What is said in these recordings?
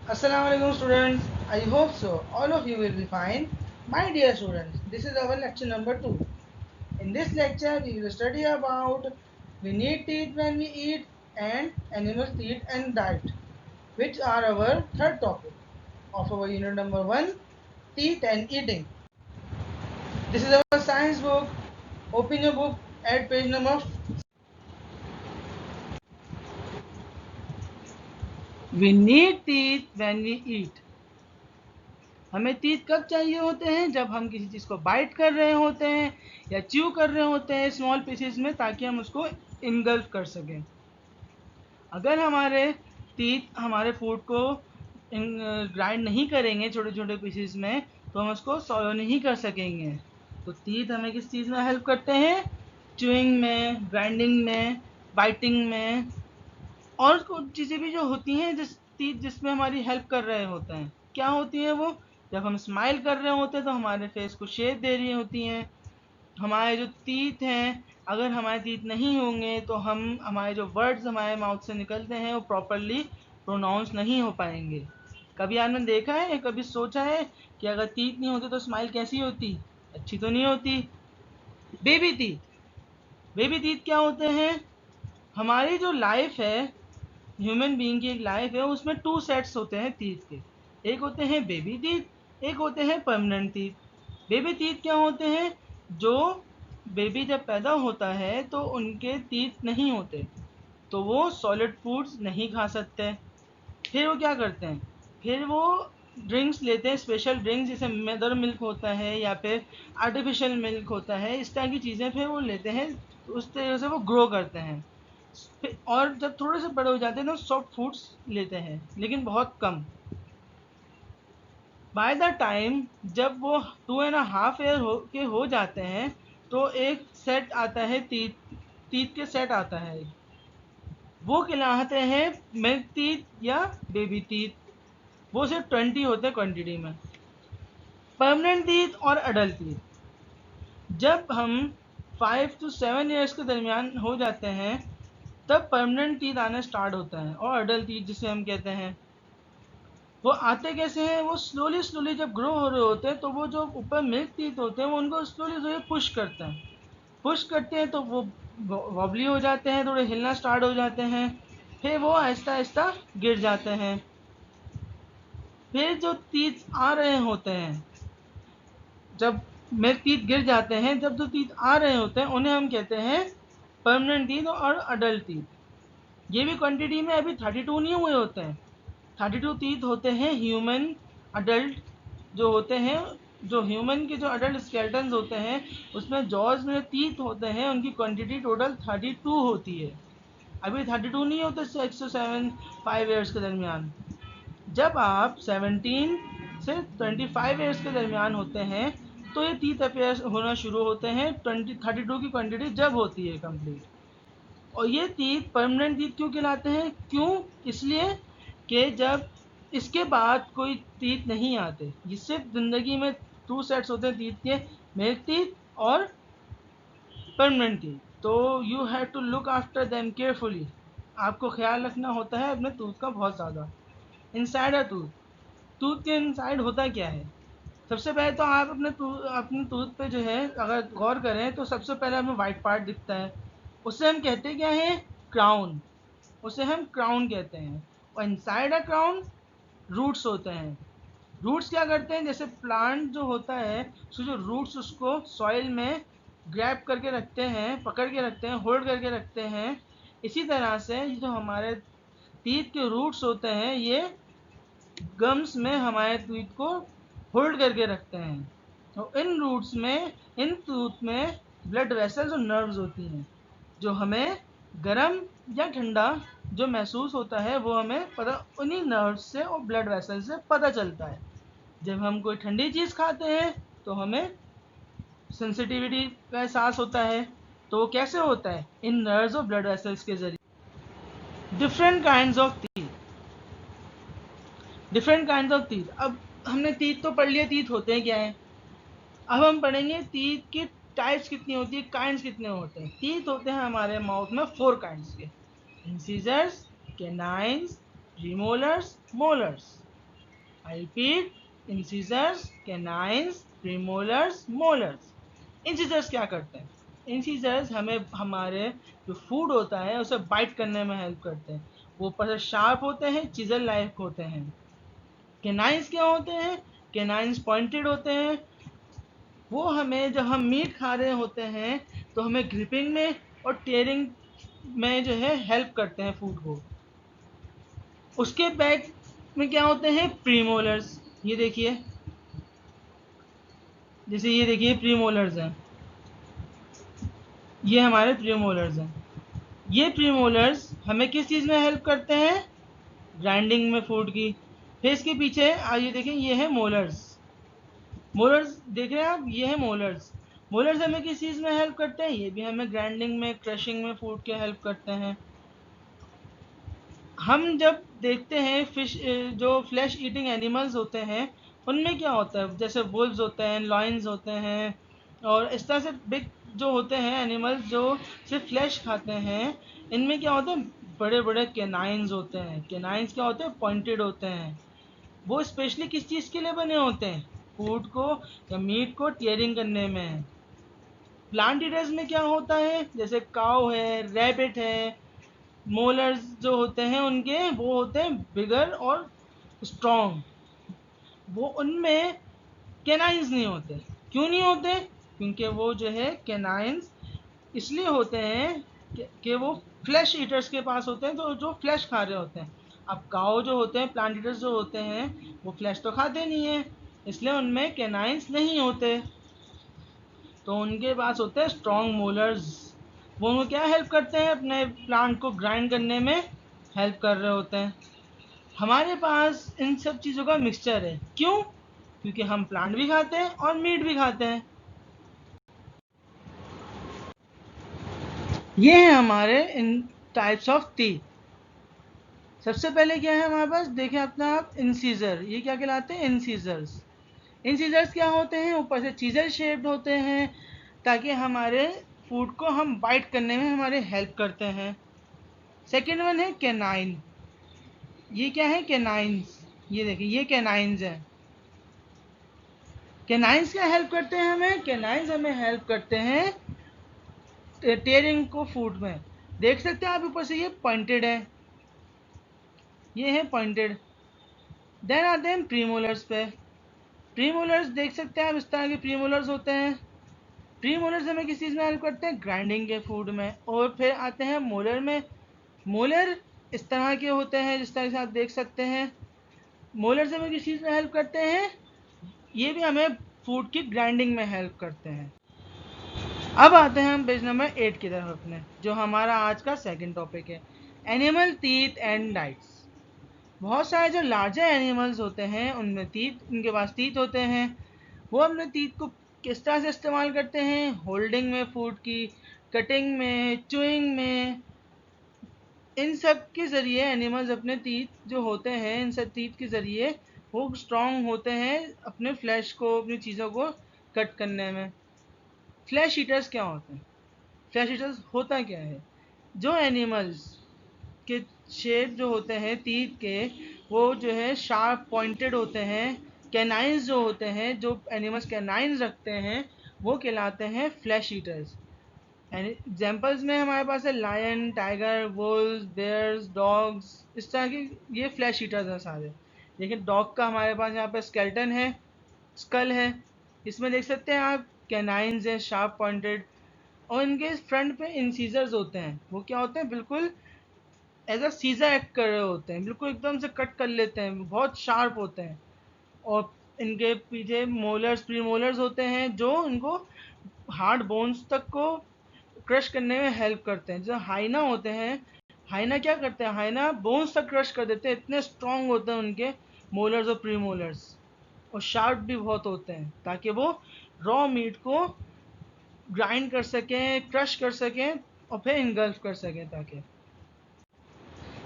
Assalamualaikum students. I hope so. All of you will be fine. My dear students, this is our lecture number 2. In this lecture, we will study about we need teeth when we eat and animals eat and diet, which are our third topic of our unit number 1, teeth and eating. This is our science book. Open your book at page number. We need teeth when we eat. हमें teeth कब चाहिए होते हैं? जब हम किसी चीज़ को bite कर रहे होते हैं या च्यू कर रहे होते हैं स्मॉल पीसेस में, ताकि हम उसको इनगल्फ कर सकें। अगर हमारे टीथ हमारे फूड को ग्राइंड नहीं करेंगे छोटे छोटे पीसेस में, तो हम उसको सॉलो नहीं कर सकेंगे। तो टीथ हमें किस चीज़ में हेल्प करते हैं? च्यूइंग में, ग्राइंडिंग में, बाइटिंग में, और कुछ चीज़ें भी जो होती हैं जिसमें हमारी हेल्प कर रहे होते हैं। क्या होती हैं वो? जब हम स्माइल कर रहे होते हैं तो हमारे फेस को शेप दे रही होती हैं। हमारे जो टीथ हैं, अगर हमारे टीथ नहीं होंगे तो हमारे जो वर्ड्स हमारे माउथ से निकलते हैं वो प्रॉपरली प्रोनाउंस नहीं हो पाएंगे। कभी आपने देखा है, कभी सोचा है कि अगर टीथ नहीं होते तो स्माइल कैसी होती? अच्छी तो नहीं होती। बेबी टीथ, बेबी टीथ क्या होते हैं? हमारी जो लाइफ है, ह्यूमन बीइंग की एक लाइफ है, उसमें 2 सेट्स होते हैं टीथ के। एक होते हैं बेबी टीथ, एक होते हैं परमानेंट टीथ। बेबी टीथ क्या होते हैं? जो बेबी जब पैदा होता है तो उनके टीथ नहीं होते, तो वो सॉलिड फूड्स नहीं खा सकते। फिर वो क्या करते हैं? फिर वो ड्रिंक्स लेते हैं, स्पेशल ड्रिंक्स जैसे मदर मिल्क होता है या फिर आर्टिफिशियल मिल्क होता है, इस तरह की चीज़ें फिर वो लेते हैं। उस तरह से वो ग्रो करते हैं। और जब थोड़े से बड़े हो जाते हैं तो सॉफ्ट फूड्स लेते हैं, लेकिन बहुत कम। बाय द टाइम जब वो 2.5 ईयर हो जाते हैं, तो एक सेट आता है, टीथ के सेट आता है। वो कहलाते हैं मिल्क टीथ या बेबी टीथ। वो सिर्फ 20 होते हैं क्वांटिटी में। परमानेंट टीथ और अडल्ट टीथ, जब हम 5 to 7 ईयर्स के दरमियान हो जाते हैं, तब परमानेंट टीथ आना स्टार्ट होता है। और अडल्ट टीथ जिसे हम कहते हैं, वो आते कैसे हैं? वो स्लोली स्लोली जब ग्रो हो रहे होते हैं, तो वो जो ऊपर मिल्क टीथ होते हैं वो उनको स्लोली स्लोली पुश करते हैं। पुश करते हैं तो वो वॉबली हो जाते हैं, थोड़े हिलना स्टार्ट हो जाते हैं। फिर वो आहिस्ता आहिस्ता गिर जाते हैं। फिर जो टीथ आ रहे होते हैं, जब मिल्क टीथ गिर जाते हैं, जब जो टीथ आ रहे होते हैं उन्हें हम कहते हैं परमानेंट टीथ और अडल्ट टीथ। ये भी क्वांटिटी में अभी 32 नहीं हुए होते हैं। 32 टीथ होते हैं ह्यूमन अडल्ट जो होते हैं। जो ह्यूमन के जो अडल्ट स्केलेटन्स होते हैं, उसमें जॉज में टीथ होते हैं, उनकी क्वांटिटी टोटल 32 होती है। अभी 32 नहीं होते 6 to 7 5 ईयर्स के दरमियान। जब आप 17 से 25 ईयर्स के दरमियान होते हैं, तो ये टीथ अपेयर होना शुरू होते हैं। 32 की क्वांटिटी जब होती है कंप्लीट। और ये टीथ परमानेंट टीथ क्यों कहलाते हैं? क्यों? इसलिए कि जब इसके बाद कोई टीथ नहीं आते। ये सिर्फ ज़िंदगी में 2 सेट्स होते हैं टीथ के, मिल्क टीथ और परमानेंट टीथ। तो you have to look after them carefully. आपको ख्याल रखना होता है अपने टूथ का बहुत ज़्यादा। इनसाइड अ टूथ, टूथ के इनसाइड होता क्या है? सबसे पहले तो आप अपने टूथ पे जो है अगर गौर करें, तो सबसे पहले हमें वाइट पार्ट दिखता है। उसे हम कहते क्या हैं? क्राउन। उसे हम क्राउन कहते हैं। और इनसाइड अ क्राउन रूट्स होते हैं। रूट्स क्या करते हैं? जैसे प्लांट जो होता है, उसके जो रूट्स उसको सॉइल में ग्रैब करके रखते हैं, पकड़ के रखते हैं, होल्ड करके रखते हैं। इसी तरह से ये जो हमारे टीथ के रूट्स होते हैं, ये गम्स में हमारे टीथ को होल्ड करके रखते हैं। और इन रूट्स में, इन टूथ में ब्लड वेसल्स और नर्व्स होती हैं, जो हमें गरम या ठंडा जो महसूस होता है वो हमें पता उन्हीं नर्व्स से और ब्लड वेसल से पता चलता है। जब हम कोई ठंडी चीज़ खाते हैं तो हमें सेंसिटिविटी का एहसास होता है। तो वो कैसे होता है? इन नर्व्स और ब्लड वेसल्स के जरिए। Different kinds of teeth, different kinds of teeth. अब हमने टीथ तो पढ़ लिया, टीथ होते हैं क्या है। अब हम पढ़ेंगे टीथ की टाइप्स कितनी होती है, काइंड्स कितने होते हैं। टीथ होते हैं हमारे माउथ में 4 काइंड्स के: incisors, canines, premolars, molars. I repeat, incisors, canines, premolars, molars. Incisors क्या करते हैं? इंसीजर्स हमें हमारे जो फूड होता है उसे बाइट करने में हेल्प करते हैं। वो ऊपर से शार्प होते हैं, चिजल लाइक होते हैं। कैनाइंस क्या होते हैं? कैनाइंस पॉइंटेड होते हैं। वो हमें जब हम मीट खा रहे होते हैं तो हमें ग्रिपिंग में और टेयरिंग में जो है हेल्प करते हैं फूड को। उसके बैक में क्या होते हैं? प्रीमोलर्स। ये देखिए, जैसे ये देखिए प्रीमोलर्स हैं, ये हमारे प्रीमोलर्स हैं। ये प्रीमोलर्स हमें किस चीज़ में हेल्प करते हैं? ग्राइंडिंग में फूड की। फिर इसके पीछे आइए देखें, ये है मोलर्स। मोलर्स देख रहे हैं आप, ये है मोलर्स। मोलर्स हमें किस चीज़ में हेल्प करते हैं? ये भी हमें ग्राइंडिंग में, क्रशिंग में फूड के हेल्प करते हैं। हम जब देखते हैं फिश, जो फ्लैश ईटिंग एनिमल्स होते हैं उनमें क्या होता है, जैसे वुल्व्स होते हैं, लॉयंस होते हैं, और इस तरह से बिग जो होते हैं एनिमल्स जो सिर्फ फ्लैश खाते हैं, इनमें क्या होता है? बड़े बड़े कैनाइंस होते हैं। कैनाइंस क्या होते हैं? पॉइंटेड होते हैं। वो स्पेशली किस चीज़ के लिए बने होते हैं? फूड को या मीट को टीयरिंग करने में। प्लांट ईटर्स में क्या होता है? जैसे काऊ है, रैबिट है, मोलर्स जो होते हैं उनके वो होते हैं बिगर और स्ट्रॉन्ग। वो उनमें कैनाइंस नहीं होते। क्यों नहीं होते? क्योंकि वो जो है कैनाइंस इसलिए होते हैं कि वो फ्लैश ईटर्स के पास होते हैं, तो जो फ्लैश खा रहे होते हैं। अब काऊ जो होते हैं, प्लांट ईटर्स जो होते हैं, वो फ्लैश तो खाते नहीं है, इसलिए उनमें कैनाइंस नहीं होते। तो उनके पास होते हैं स्ट्रॉन्ग मोलर्स। वो उनको क्या हेल्प करते हैं? अपने प्लांट को ग्राइंड करने में हेल्प कर रहे होते हैं। हमारे पास इन सब चीज़ों का मिक्सचर है। क्यों? क्योंकि हम प्लांट भी खाते हैं और मीट भी खाते हैं। ये है हमारे इन टाइप्स ऑफ टीथ। सबसे पहले क्या है हमारे पास? देखें अपना आप, इंसीजर। ये क्या कहलाते हैं? इंसीजर्स। इंसीजर्स क्या होते हैं? ऊपर से चीजर शेप्ड होते हैं ताकि हमारे फूड को हम बाइट करने में हमारे हेल्प करते हैं। सेकेंड वन है कैनाइन। ये क्या है? कैनाइंस। ये देखिए, ये कैनाइंस हैं। कैनाइंस क्या हेल्प करते हैं हमें? कैनाइंस हमें हेल्प करते हैं टेयरिंग को फूड में। देख सकते हैं आप, ऊपर से ये पॉइंटेड है, ये है पॉइंटेड। देन आते हैं प्रीमोलर्स पे। प्रीमोलर्स देख सकते हैं आप, इस तरह के प्रीमोलर्स होते हैं। प्रीमोलर्स हमें किस चीज़ में हेल्प करते हैं? ग्राइंडिंग के फूड में। और फिर आते हैं मोलर में। मोलर इस तरह के होते हैं, जिस तरह से आप देख सकते हैं। मोलर्स हमें किस चीज़ में हेल्प करते हैं? ये भी हमें फूड की ग्राइंडिंग में हेल्प करते हैं। अब आते हैं हम पेज नंबर 8 की तरफ अपने, जो हमारा आज का सेकंड टॉपिक है, एनिमल टीथ एंड डाइट्स। बहुत सारे जो लार्जर एनिमल्स होते हैं उनमें टीथ, उनके पास टीथ होते हैं। वो अपने टीथ को किस तरह से इस्तेमाल करते हैं? होल्डिंग में फूड की, कटिंग में, च्यूइंग में। इन सब के ज़रिए एनिमल्स अपने टीथ जो होते हैं, इन सब टीथ के ज़रिए वो स्ट्रॉन्ग होते हैं अपने फ्लैश को, अपनी चीज़ों को कट करने में। फ्लैश ईटर्स क्या होते हैं? फ्लैश ईटर्स होता क्या है? जो एनिमल्स के शेप जो होते हैं टीथ के, वो जो है शार्प पॉइंटेड होते हैं। कैनाइंस जो होते हैं, जो एनिमल्स कैनाइंस रखते हैं, वो कहलाते हैं फ्लैश ईटर्स। एग्जाम्पल्स में हमारे पास है lion, tiger, wolves, bears, dogs. इस तरह की ये फ्लैश ईटर्स हैं सारे। देखिए डॉग का हमारे पास यहाँ पे स्केल्टन है, स्कल है। इसमें देख सकते हैं आप, कैनाइंस हैं शार्प पॉइंटेड, और इनके फ्रंट पे इंसीजर्स होते हैं। वो क्या होते हैं? बिल्कुल एज अ सीजर एक्ट कर रहे होते हैं, बिल्कुल एकदम से कट कर लेते हैं, बहुत शार्प होते हैं। और इनके पीछे मोलर्स, प्रीमोलर्स होते हैं जो इनको हार्ड बोन्स तक को क्रश करने में हेल्प करते हैं। जो हाइना होते हैं, हाइना क्या करते हैं? हाइना बोन्स तक क्रश कर देते हैं, इतने स्ट्रांग होते हैं उनके मोलर्स और प्रीमोलर्स। और शार्प भी बहुत होते हैं ताकि वो रॉ मीट को ग्राइंड कर सकें, क्रश कर सकें और फिर इनगल्फ कर सकें। ताकि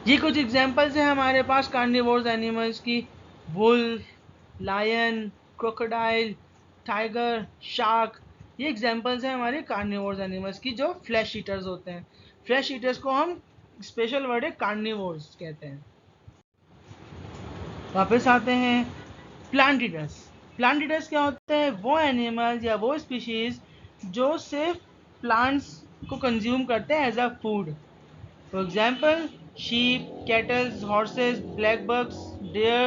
ये कुछ एग्जांपल्स हैं हमारे पास कार्निवोर्स एनिमल्स की। Wolf, lion, crocodile, tiger, shark. ये एग्जांपल्स हैं हमारे कार्निवोर्स एनिमल्स की जो फ्लैश ईटर्स होते हैं। फ्लैश ईटर्स को हम स्पेशल वर्ड है कार्निवोर्स कहते हैं। वापस आते हैं, प्लांट ईटर्स। प्लांट ईटर्स क्या होते हैं? वो एनिमल्स या वो स्पीशीज जो सिर्फ प्लांट्स को कंज्यूम करते हैं as a food. For example sheep, cattle, horses, black bugs, deer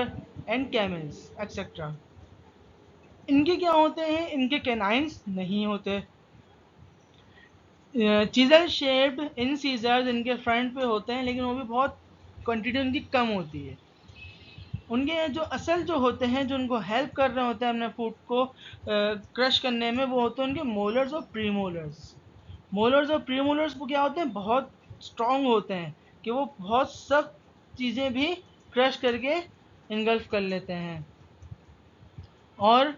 and camels etc. इनके क्या होते हैं? इनके कैनाइंस नहीं होते। चीजल शेप्ड इंसीजर्स इनके फ्रंट पे होते हैं, लेकिन वो भी बहुत क्वांटिटी उनकी कम होती है। उनके जो असल जो होते हैं, जो उनको हेल्प कर रहे होते हैं अपने फूड को क्रश करने में, वो होते हैं उनके मोलर्स और प्रीमोलर्स। मोलर्स और प्रीमोलर्स वो क्या होते हैं? बहुत स्ट्रॉन्ग होते हैं कि वो बहुत सख्त चीज़ें भी क्रश करके इनगल्फ कर लेते हैं। और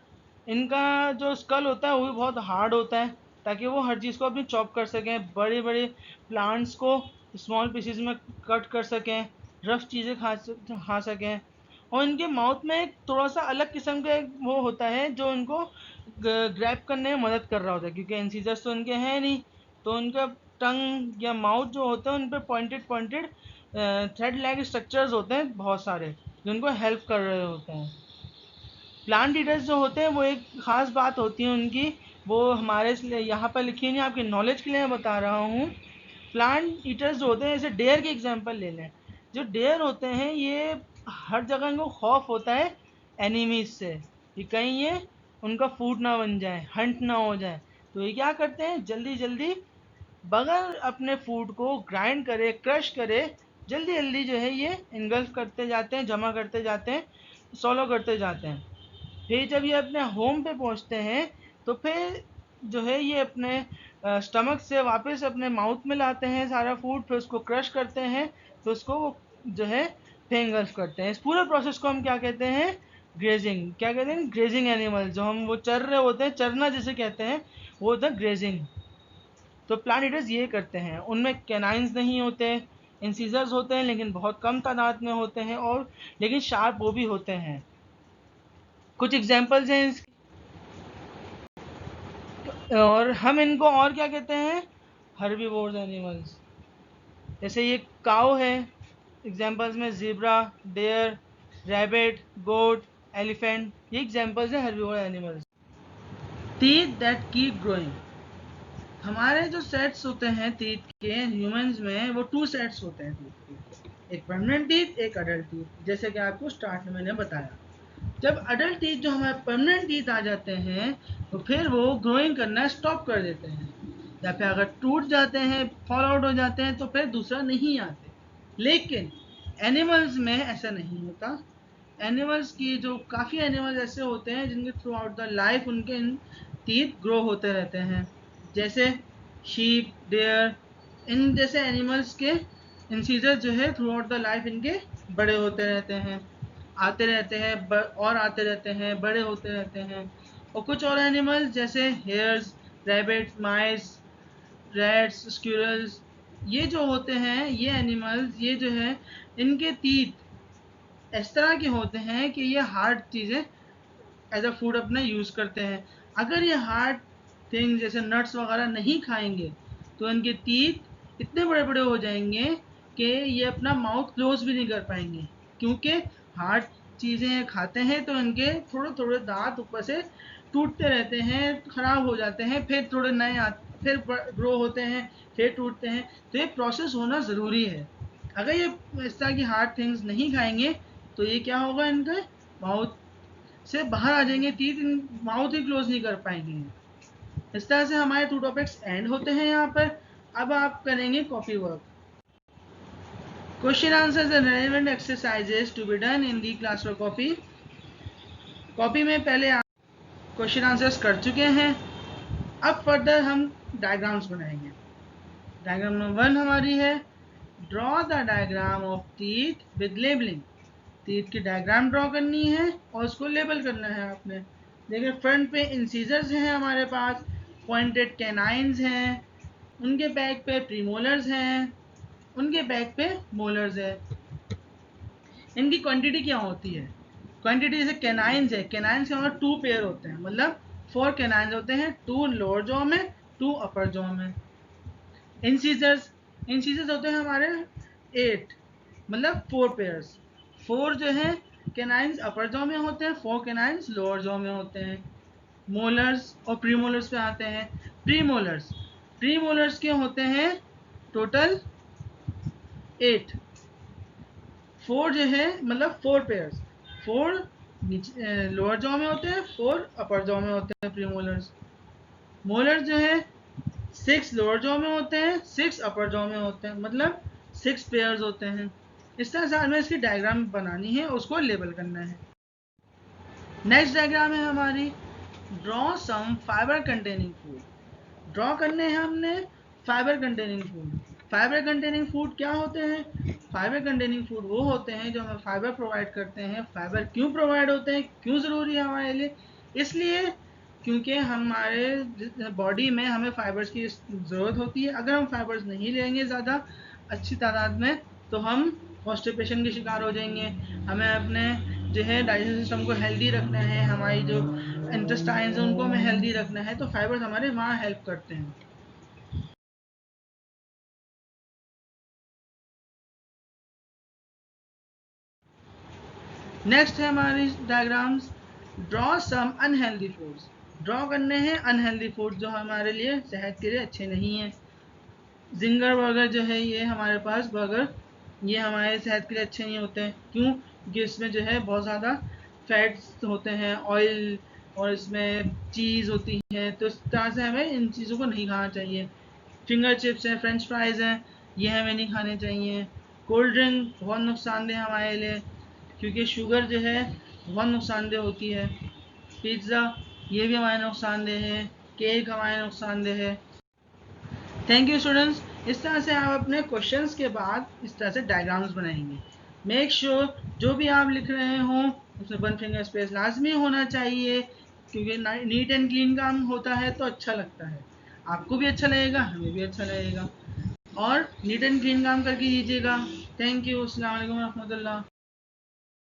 इनका जो स्कल होता है वो भी बहुत हार्ड होता है, ताकि वो हर चीज़ को अपनी चॉप कर सकें, बड़े बड़े प्लांट्स को स्मॉल पीसेस में कट कर सकें, रफ चीज़ें खा सकें। और इनके माउथ में एक थोड़ा सा अलग किस्म का एक वो होता है जो इनको ग्रैब करने में मदद कर रहा होता है, क्योंकि इंसीजर्स तो इनके हैं नहीं, तो उनका टंग या माउथ जो होता है उन पर pointed pointed thread like structures होते हैं बहुत सारे, जो उनको हेल्प कर रहे होते हैं। प्लांट ईटर्स जो होते हैं वो एक ख़ास बात होती है उनकी, वो हमारे यहाँ पर लिखी नहीं, आपकी नॉलेज के लिए मैं बता रहा हूँ। प्लांट ईटर्स जो होते हैं, जैसे डेयर के एग्जांपल ले लें। जो डेयर होते हैं ये हर जगह इनको खौफ होता है एनिमीज से, कि कहीं ये उनका फूड ना बन जाए, हंट ना हो जाए। तो ये क्या करते हैं? जल्दी जल्दी बगैर अपने फूड को ग्राइंड करे, क्रश करे, जल्दी जल्दी जो है ये इनगल्फ करते जाते हैं, जमा करते जाते हैं, सॉलो करते जाते हैं। फिर जब ये अपने होम पे पहुंचते हैं तो फिर जो है ये अपने स्टमक से वापस अपने माउथ में लाते हैं सारा फूड, फिर उसको क्रश करते हैं, फिर उसको वो जो है फेंगल्फ करते हैं। इस पूरे प्रोसेस को हम क्या कहते हैं? ग्रेजिंग। क्या कहते हैं? Grazing animal. जो हम वो चर रहे होते हैं, चरना जिसे कहते हैं, वो होता है ग्रेजिंग। तो प्लांट ईटर्स ये करते हैं। उनमें कैनाइंस नहीं होते, इंसीजर्स होते हैं लेकिन बहुत कम तादाद में होते हैं, और लेकिन शार्प वो भी होते हैं। कुछ एग्जांपल्स हैं और हम इनको और क्या कहते हैं? Herbivores animals. जैसे ये काऊ है, एग्जांपल्स में ज़ीब्रा, डेयर, रैबिट, गोट, एलिफेंट, ये एग्जांपल्स हैं herbivore animals. Teeth that keep growing. हमारे जो सेट्स होते हैं टीथ के ह्यूमंस में, वो 2 सेट्स होते हैं टीथ के, एक परमानेंट टीथ, एक अडल्ट टीथ, जैसे कि आपको स्टार्ट में मैंने बताया। जब अडल्ट टीथ जो हमारे परमानेंट टीथ आ जाते हैं तो फिर वो ग्रोइंग करना स्टॉप कर देते हैं, या फिर अगर टूट जाते हैं, फॉल आउट हो जाते हैं, तो फिर दूसरा नहीं आते। लेकिन एनिमल्स में ऐसा नहीं होता। एनिमल्स की जो काफ़ी एनिमल्स ऐसे होते हैं जिनके थ्रू आउट द लाइफ उनके टीथ ग्रो होते रहते हैं, जैसे शीप, डेयर, इन जैसे एनिमल्स के इंसीजर जो है थ्रू आउट द लाइफ इनके बड़े होते रहते हैं, आते रहते हैं, और आते रहते हैं, बड़े होते रहते हैं। और कुछ और एनिमल्स जैसे हेयर्स, रैबिट्स, माइस, रैट्स, स्क्विरल्स, ये जो होते हैं, ये एनिमल्स, ये जो है, इनके टीथ इस तरह के होते हैं कि ये हार्ड चीज़ें एज अ फूड अपना यूज़ करते हैं। अगर ये हार्ड थिंग्स जैसे नट्स वगैरह नहीं खाएंगे तो इनके टीथ इतने बड़े बड़े हो जाएंगे कि ये अपना माउथ क्लोज भी नहीं कर पाएंगे, क्योंकि हार्ड चीज़ें खाते हैं तो इनके थोड़े थोड़े दांत ऊपर से टूटते रहते हैं, ख़राब हो जाते हैं, फिर थोड़े नए फिर ग्रो होते हैं, फिर टूटते हैं। तो ये प्रोसेस होना ज़रूरी है। अगर ये इस तरह की हार्ड थिंग्स नहीं खाएंगे तो ये क्या होगा? इनके माउथ से बाहर आ जाएंगे, टीथ माउथ ही क्लोज नहीं कर पाएंगे। इस तरह से हमारे 2 टॉपिक्स एंड होते हैं यहाँ पर। अब आप करेंगे copy work. Question answers and relevant exercises to be done in the class work copy. Copy में पहले आप क्वेश्चन आंसर्स कर चुके हैं। अब फर्दर हम डायग्राम्स बनाएंगे। डायग्राम नंबर 1 हमारी है, draw the diagram of teeth with labelling. Teeth की डायग्राम ड्रॉ करनी है और उसको लेबल करना है आपने। देखिए फ्रंट पे इंसीजर्स हैं हमारे पास, पॉइंटेड कैनाइंस हैं, उनके बैक पे प्रीमोलर्स हैं, उनके बैक पे मोलर्स है। इनकी क्वांटिटी क्या होती है? क्वांटिटी जैसे कैनाइंस है, कैनाइंस के हमारे 2 पेयर होते हैं, मतलब 4 कैनाइंस होते हैं, 2 लोअर जॉ में, 2 अपर जॉ में। इंसीजर्स, इंसीजर्स होते हैं हमारे 8, मतलब 4 पेयर्स। 4 जो है कैनाइन्स अपर जॉ में होते हैं, 4 कैनाइन्स लोअर जॉ में होते हैं। मोलर्स और प्रीमोलर्स पे आते हैं। प्रीमोलर्स के होते हैं टोटल 8, 4 जो है मतलब 4 पेयर्स, 4 लोअर जॉ में होते हैं, 4 अपर जॉ में होते हैं प्रीमोलर्स। मोलर्स जो है 6 लोअर जॉ में होते हैं, 6 अपर जॉ में होते हैं, मतलब 6 पेयर्स होते हैं। इस तरह से हमें इसकी डायग्राम बनानी है, उसको लेबल करना है। नेक्स्ट डायग्राम है हमारी draw some fibre containing food. Draw करने हैं हमने fibre containing food. Fibre containing food क्या होते हैं? फाइबर कंटेनिंग फूड वो होते हैं जो हमें फाइबर प्रोवाइड करते हैं। फाइबर क्यों प्रोवाइड होते हैं, क्यों ज़रूरी है हमारे लिए? इसलिए क्योंकि हमारे बॉडी में हमें फाइबर्स की ज़रूरत होती है। अगर हम फाइबर्स नहीं लेंगे ज़्यादा अच्छी तादाद में तो हम कॉन्स्टिपेशन के शिकार हो जाएंगे। हमें अपने जो है डाइजेशन सिस्टम को हेल्दी रखना है, हमारी जो इंटेस्टाइन्स हैं उनको हमें हेल्दी रखना है, तो फाइबर्स हमारे वहाँ हेल्प करते हैं। नेक्स्ट है हमारी diagrams draw some unhealthy foods. Draw करने हैं अनहेल्दी फूड जो हमारे लिए सेहत के लिए अच्छे नहीं हैं। जिंगर बर्गर जो है ये हमारे पास बर्गर, ये हमारे सेहत के लिए अच्छे नहीं होते हैं। क्यों? क्योंकि इसमें जो है बहुत ज़्यादा फैट्स होते हैं, ऑयल, और इसमें चीज़ होती है, तो इस तरह से हमें इन चीज़ों को नहीं खाना चाहिए। फिंगर चिप्स हैं, फ्रेंच फ्राइज़ हैं, ये हमें नहीं खाने चाहिए। कोल्ड ड्रिंक बहुत नुकसानदेह हमारे लिए, क्योंकि शुगर जो है बहुत नुकसानदेह होती है। पिज़्ज़ा ये भी हमारे नुकसानदेह है, केक हमारे नुकसानदेह है। Thank you students. इस तरह से आप अपने क्वेश्चंस के बाद इस तरह से डायग्राम्स बनाएंगे। मेक श्योर जो भी आप लिख रहे हों उसमें 1 फिंगर स्पेस लाजमी होना चाहिए, क्योंकि नीट एंड क्लीन काम होता है तो अच्छा लगता है, आपको भी अच्छा लगेगा, हमें भी अच्छा लगेगा। और नीट एंड क्लीन काम करके कीजिएगा। Thank you. अस्सलाम वालेकुम रहमतुल्लाह।